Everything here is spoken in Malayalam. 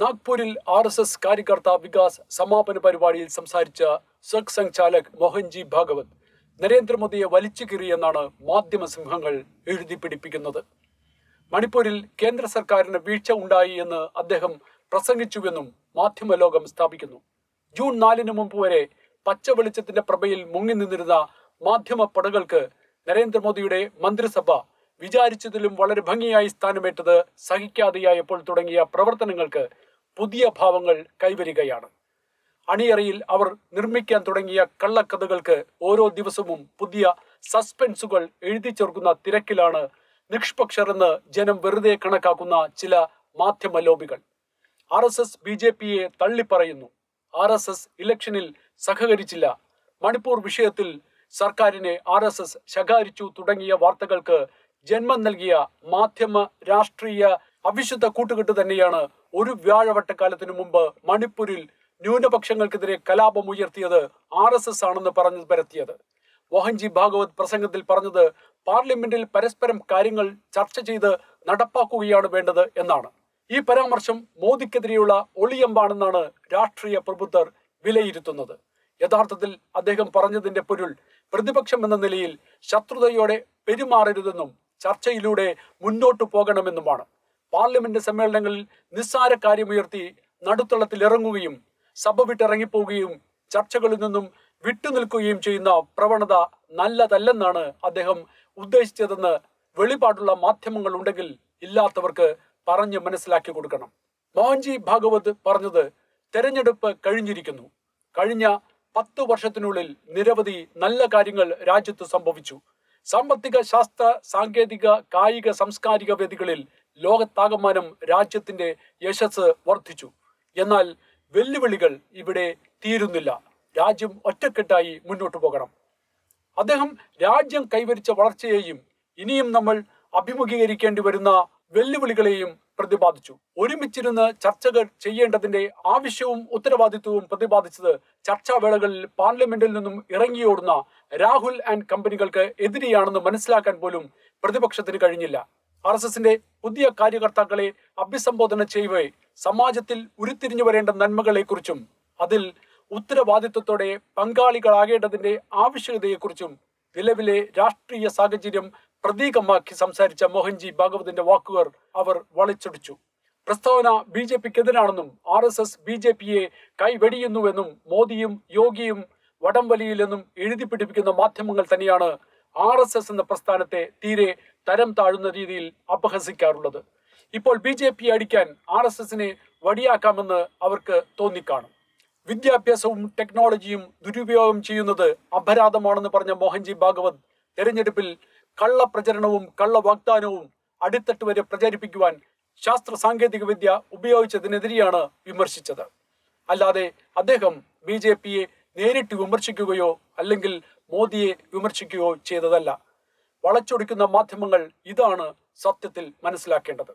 നാഗ്പൂരിൽ RSS കാര്യകർത്ത വികാസ് സമാപന പരിപാടിയിൽ സംസാരിച്ച സർക് സംഘാലക് മോഹൻജി ഭാഗവത് നരേന്ദ്രമോദിയെ വലിച്ചു കീറിയെന്നാണ് മാധ്യമ സിംഹങ്ങൾ എഴുതി പിടിപ്പിക്കുന്നത്. മണിപ്പൂരിൽ കേന്ദ്ര സർക്കാരിന് വീഴ്ച ഉണ്ടായി എന്ന് അദ്ദേഹം പ്രസംഗിച്ചുവെന്നും മാധ്യമ ലോകം സ്ഥാപിക്കുന്നു. ജൂൺ 4 മുമ്പ് വരെ പച്ച വെളിച്ചത്തിന്റെ പ്രഭയിൽ മുങ്ങി നിന്നിരുന്ന മാധ്യമ പടകൾക്ക് നരേന്ദ്രമോദിയുടെ മന്ത്രിസഭ വിചാരിച്ചതിലും വളരെ ഭംഗിയായി സ്ഥാനമേറ്റത് സഹിക്കാതെയായപ്പോൾ തുടങ്ങിയ പ്രവർത്തനങ്ങൾക്ക് പുതിയ ഭാവങ്ങൾ കൈവരികയാണ്. അണിയറയിൽ അവർ നിർമ്മിക്കാൻ തുടങ്ങിയ കള്ളക്കഥകൾക്ക് ഓരോ ദിവസവും പുതിയ സസ്പെൻസുകൾ എഴുതി ചേർക്കുന്ന തിരക്കിലാണ് നിഷ്പക്ഷർ എന്ന് ജനം വെറുതെ കണക്കാക്കുന്ന ചില മാധ്യമ ലോബികൾ. RSS BJPയെ തള്ളിപ്പറയുന്നു. RSS ഇലക്ഷനിൽ സഹകരിച്ചില്ല. മണിപ്പൂർ വിഷയത്തിൽ സർക്കാരിനെ RSS ശകാരിച്ചു തുടങ്ങിയ വാർത്തകൾക്ക് ജന്മം നൽകിയ മാധ്യമ രാഷ്ട്രീയ അവിശുദ്ധ കൂട്ടുകെട്ട് തന്നെയാണ് ഒരു വ്യാഴവട്ടക്കാലത്തിനു മുമ്പ് മണിപ്പൂരിൽ ന്യൂനപക്ഷങ്ങൾക്കെതിരെ കലാപമുയർത്തിയത് RSS ആണെന്ന് പറഞ്ഞു പരത്തിയത്. മോഹൻജി ഭാഗവത് പ്രസംഗത്തിൽ പറഞ്ഞത് പാർലമെന്റിൽ പരസ്പരം കാര്യങ്ങൾ ചർച്ച ചെയ്ത് നടപ്പാക്കുകയാണ് വേണ്ടത് എന്നാണ്. ഈ പരാമർശം മോദിക്കെതിരെയുള്ള ഒളിയമ്പാണെന്നാണ് രാഷ്ട്രീയ പ്രബുദ്ധർ വിലയിരുത്തുന്നത്. യഥാർത്ഥത്തിൽ അദ്ദേഹം പറഞ്ഞതിന്റെ പൊരുൾ പ്രതിപക്ഷം എന്ന നിലയിൽ ശത്രുതയോടെ പെരുമാറരുതെന്നും ചർച്ചയിലൂടെ മുന്നോട്ടു പോകണമെന്നുമാണ്. പാർലമെന്റ് സമ്മേളനങ്ങളിൽ നിസ്സാര കാര്യമുയർത്തി നടുത്തളത്തിൽ ഇറങ്ങുകയും സഭ വിട്ടിറങ്ങിപ്പോവുകയും ചർച്ചകളിൽ നിന്നും വിട്ടുനിൽക്കുകയും ചെയ്യുന്ന പ്രവണത നല്ലതല്ലെന്നാണ് അദ്ദേഹം ഉദ്ദേശിച്ചതെന്ന് വെളിപാടുള്ള മാധ്യമങ്ങൾ ഉണ്ടെങ്കിൽ ഇല്ലാത്തവർക്ക് പറഞ്ഞ് മനസ്സിലാക്കി കൊടുക്കണം. മോഹൻജി ഭാഗവത് പറഞ്ഞത് തെരഞ്ഞെടുപ്പ് കഴിഞ്ഞിരിക്കുന്നു. കഴിഞ്ഞ 10 വർഷത്തിനുള്ളിൽ നിരവധി നല്ല കാര്യങ്ങൾ രാജ്യത്ത് സംഭവിച്ചു. സാമ്പത്തിക, ശാസ്ത്ര, സാങ്കേതിക, കായിക, സാംസ്കാരിക വേദികളിൽ ലോകത്താകമാനം രാജ്യത്തിന്റെ യശസ് വർദ്ധിച്ചു. എന്നാൽ വെല്ലുവിളികൾ ഇവിടെ തീരുന്നില്ല. രാജ്യം ഒറ്റക്കെട്ടായി മുന്നോട്ട് പോകണം. അദ്ദേഹം രാജ്യം കൈവരിച്ച വളർച്ചയെയും ഇനിയും നമ്മൾ അഭിമുഖീകരിക്കേണ്ടി വരുന്ന വെല്ലുവിളികളെയും പ്രതിപാദിച്ചു. ഒരുമിച്ചിരുന്ന് ചർച്ചകൾ ചെയ്യേണ്ടതിന്റെ ആവശ്യവും ഉത്തരവാദിത്വവും പ്രതിപാദിച്ചത് ചർച്ചാവേളകളിൽ പാർലമെന്റിൽ നിന്നും ഇറങ്ങിയോടുന്ന രാഹുൽ ആൻഡ് കമ്പനികൾക്ക് എതിരെയാണെന്ന് മനസ്സിലാക്കാൻ പോലും പ്രതിപക്ഷത്തിന് കഴിഞ്ഞില്ല. RSSന്റെ പുതിയ കാര്യകർത്താക്കളെ അഭിസംബോധന ചെയ്യവേ സമാജത്തിൽ ഉരുത്തിരിഞ്ഞു വരേണ്ട നന്മകളെക്കുറിച്ചും അതിൽ ഉത്തരവാദിത്വത്തോടെ പങ്കാളികളാകേണ്ടതിന്റെ ആവശ്യകതയെക്കുറിച്ചും നിലവിലെ രാഷ്ട്രീയ സാഹചര്യം പ്രതീകമാക്കി സംസാരിച്ച മോഹൻജി ഭാഗവതിന്റെ വാക്കുകൾ അവർ വളച്ചൊടിച്ചു. പ്രസ്താവന BJPക്കെതിരാണെന്നും RSS BJPയെ കൈവെടിയുന്നുവെന്നും മോദിയും യോഗിയും വടംവലിയിലെന്നും എഴുതി പിടിപ്പിക്കുന്ന മാധ്യമങ്ങൾ തന്നെയാണ് RSS എന്ന പ്രസ്ഥാനത്തെ തീരെ തരം താഴുന്ന രീതിയിൽ അപഹസിക്കാറുള്ളത്. ഇപ്പോൾ BJPയെ അടിക്കാൻ RSSനെ വടിയാക്കാമെന്ന് അവർക്ക് തോന്നിക്കാണും. വിദ്യാഭ്യാസവും ടെക്നോളജിയും ദുരുപയോഗം ചെയ്യുന്നത് അപരാധമാണെന്ന് പറഞ്ഞ മോഹൻജി ഭാഗവത് തെരഞ്ഞെടുപ്പിൽ കള്ളപ്രചരണവും കള്ളവാഗ്ദാനവും അടിത്തട്ട് വരെ പ്രചരിപ്പിക്കുവാൻ ശാസ്ത്ര സാങ്കേതിക വിദ്യ ഉപയോഗിച്ചതിനെതിരെയാണ് വിമർശിച്ചത്. അല്ലാതെ അദ്ദേഹം BJPയെ നേരിട്ട് വിമർശിക്കുകയോ അല്ലെങ്കിൽ മോദിയെ വിമർശിക്കുകയോ ചെയ്തതല്ല. വളച്ചൊടിക്കുന്ന മാധ്യമങ്ങൾ ഇതാണ് സത്യത്തിൽ മനസ്സിലാക്കേണ്ടത്.